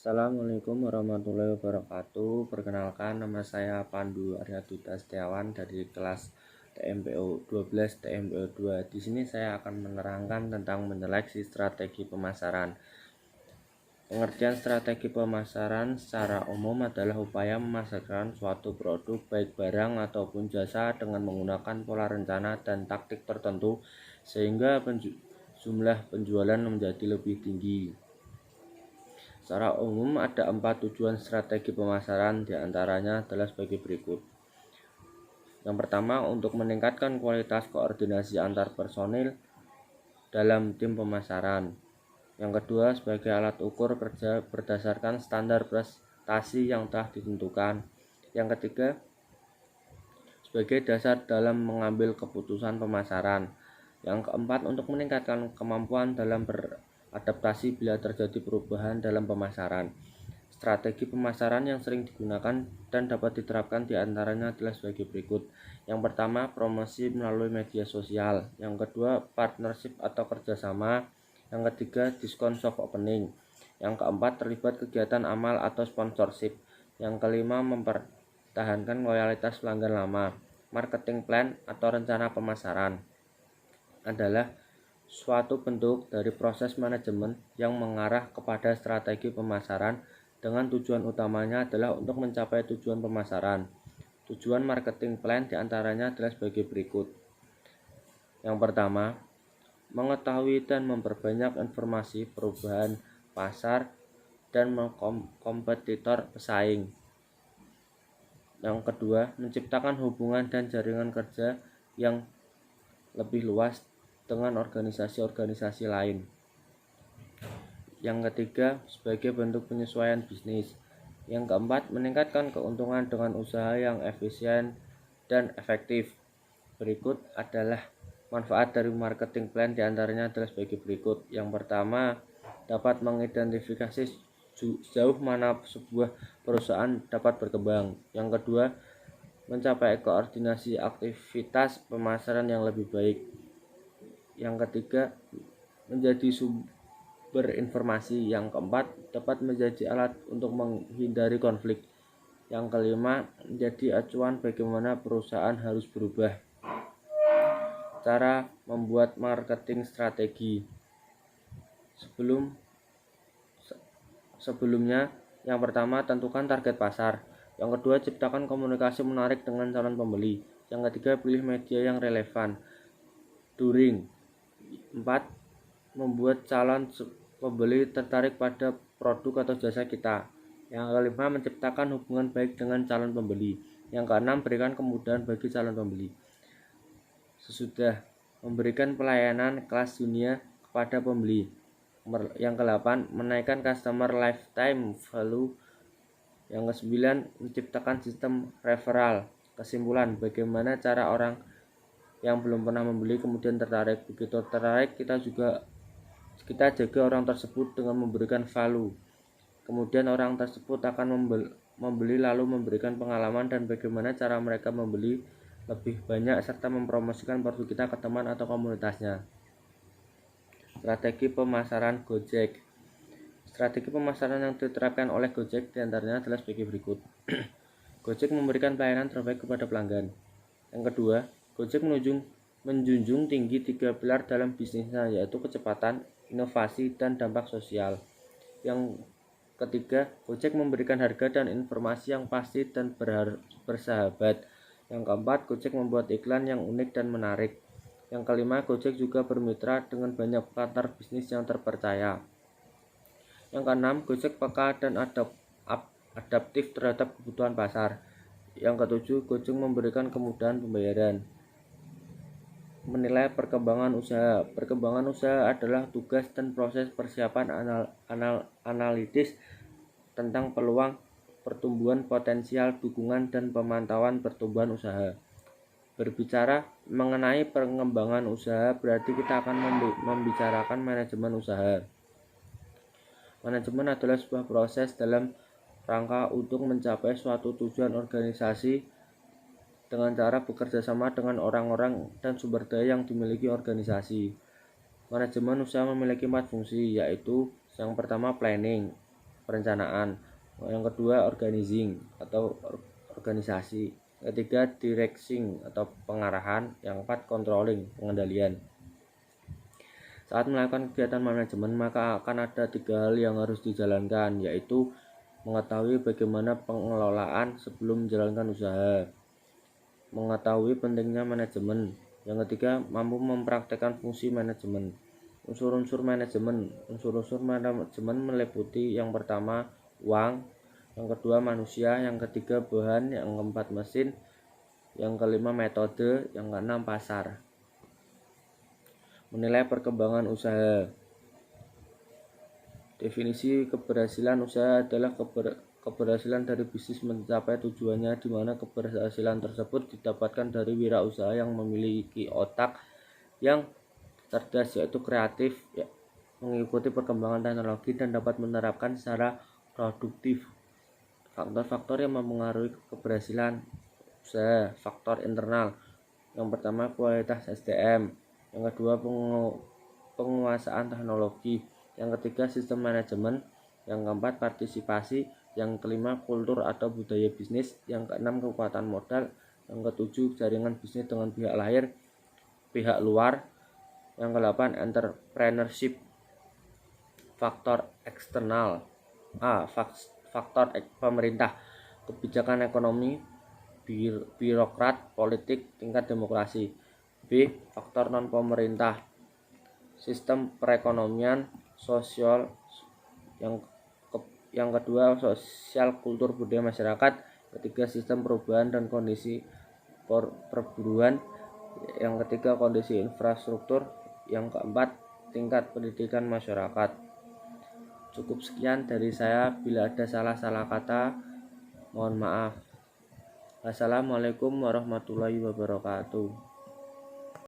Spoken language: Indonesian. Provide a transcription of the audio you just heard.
Assalamualaikum warahmatullahi wabarakatuh. Perkenalkan, nama saya Pandu Aryaduta Setiawan dari kelas TMPO 12 TMPO 2. Di sini saya akan menerangkan tentang menyeleksi strategi pemasaran. Pengertian strategi pemasaran secara umum adalah upaya memasarkan suatu produk baik barang ataupun jasa dengan menggunakan pola rencana dan taktik tertentu sehingga jumlah penjualan menjadi lebih tinggi. Secara umum ada 4 tujuan strategi pemasaran, diantaranya adalah sebagai berikut. Yang pertama, untuk meningkatkan kualitas koordinasi antar personil dalam tim pemasaran. Yang kedua, sebagai alat ukur kerja berdasarkan standar prestasi yang telah ditentukan. Yang ketiga, sebagai dasar dalam mengambil keputusan pemasaran. Yang keempat, untuk meningkatkan kemampuan dalam beradaptasi bila terjadi perubahan dalam pemasaran. Strategi pemasaran yang sering digunakan dan dapat diterapkan diantaranya adalah sebagai berikut. Yang pertama, promosi melalui media sosial. Yang kedua, partnership atau kerjasama. Yang ketiga, diskon soft opening. Yang keempat, terlibat kegiatan amal atau sponsorship. Yang kelima, mempertahankan loyalitas pelanggan lama. Marketing plan atau rencana pemasaran adalah suatu bentuk dari proses manajemen yang mengarah kepada strategi pemasaran dengan tujuan utamanya adalah untuk mencapai tujuan pemasaran. Tujuan marketing plan diantaranya adalah sebagai berikut. Yang pertama, mengetahui dan memperbanyak informasi perubahan pasar dan kompetitor pesaing. Yang kedua, menciptakan hubungan dan jaringan kerja yang lebih luas dengan organisasi-organisasi lain. Yang ketiga, sebagai bentuk penyesuaian bisnis. Yang keempat, meningkatkan keuntungan dengan usaha yang efisien dan efektif. Berikut adalah manfaat dari marketing plan, diantaranya adalah sebagai berikut. Yang pertama, dapat mengidentifikasi sejauh mana sebuah perusahaan dapat berkembang. Yang kedua, mencapai koordinasi aktivitas pemasaran yang lebih baik. Yang ketiga, menjadi sumber informasi. Yang keempat, dapat menjadi alat untuk menghindari konflik. Yang kelima, menjadi acuan bagaimana perusahaan harus berubah. Cara membuat marketing strategi. Sebelumnya, yang pertama, tentukan target pasar. Yang kedua, ciptakan komunikasi menarik dengan calon pembeli. Yang ketiga, pilih media yang relevan. During. 4. Membuat calon pembeli tertarik pada produk atau jasa kita. Yang kelima, menciptakan hubungan baik dengan calon pembeli. Yang keenam, berikan kemudahan bagi calon pembeli. Sesudah, memberikan pelayanan kelas dunia kepada pembeli. Yang ke-8, menaikkan customer lifetime value. Yang ke-9, menciptakan sistem referral. Kesimpulan, bagaimana cara orang yang belum pernah membeli kemudian tertarik. Begitu tertarik, kita jaga orang tersebut dengan memberikan value. Kemudian orang tersebut akan membeli lalu memberikan pengalaman dan bagaimana cara mereka membeli lebih banyak serta mempromosikan produk kita ke teman atau komunitasnya. Strategi pemasaran Gojek. Strategi pemasaran yang diterapkan oleh Gojek diantaranya adalah sebagai berikut. Gojek memberikan pelayanan terbaik kepada pelanggan. Yang kedua, Gojek menjunjung tinggi 3 pilar dalam bisnisnya, yaitu kecepatan, inovasi, dan dampak sosial. Yang ketiga, Gojek memberikan harga dan informasi yang pasti dan bersahabat. Yang keempat, Gojek membuat iklan yang unik dan menarik. Yang kelima, Gojek juga bermitra dengan banyak partner bisnis yang terpercaya. Yang keenam, Gojek peka dan adaptif terhadap kebutuhan pasar. Yang ketujuh, Gojek memberikan kemudahan pembayaran. Menilai perkembangan usaha. Perkembangan usaha adalah tugas dan proses persiapan analitis tentang peluang pertumbuhan potensial, dukungan, dan pemantauan pertumbuhan usaha. Berbicara mengenai pengembangan usaha berarti kita akan membicarakan manajemen usaha. Manajemen adalah sebuah proses dalam rangka untuk mencapai suatu tujuan organisasi dengan cara bekerja sama dengan orang-orang dan sumber daya yang dimiliki organisasi. Manajemen usaha memiliki 4 fungsi, yaitu yang pertama planning. perencanaan. Yang kedua organizing atau organisasi. Ketiga directing atau pengarahan. Yang keempat controlling, pengendalian. Saat melakukan kegiatan manajemen, maka akan ada 3 hal yang harus dijalankan, yaitu mengetahui bagaimana pengelolaan sebelum menjalankan usaha, mengetahui pentingnya manajemen. Yang ketiga, mampu mempraktekkan fungsi manajemen. Unsur-unsur manajemen. Unsur-unsur manajemen meliputi yang pertama uang, yang kedua manusia, yang ketiga bahan, yang keempat mesin, yang kelima metode, yang keenam pasar. Menilai perkembangan usaha. Definisi keberhasilan usaha adalah keberhasilan dari bisnis mencapai tujuannya, di mana keberhasilan tersebut didapatkan dari wirausaha yang memiliki otak yang cerdas, yaitu kreatif, mengikuti perkembangan teknologi dan dapat menerapkan secara produktif. Faktor-faktor yang mempengaruhi keberhasilan usaha. Faktor internal. Yang pertama kualitas SDM, yang kedua penguasaan teknologi, yang ketiga sistem manajemen, yang keempat partisipasi, yang kelima kultur atau budaya bisnis, yang keenam kekuatan modal, yang ketujuh jaringan bisnis dengan pihak luar, yang kedelapan entrepreneurship. Faktor eksternal. Faktor pemerintah, kebijakan ekonomi, birokrat, politik, tingkat demokrasi. B. Faktor non pemerintah, sistem perekonomian, sosial. Yang kedua sosial, kultur, budaya masyarakat. Ketiga sistem perubahan dan kondisi perburuan. Yang ketiga kondisi infrastruktur. Yang keempat tingkat pendidikan masyarakat. Cukup sekian dari saya. Bila ada salah kata, mohon maaf. Wassalamualaikum warahmatullahi wabarakatuh.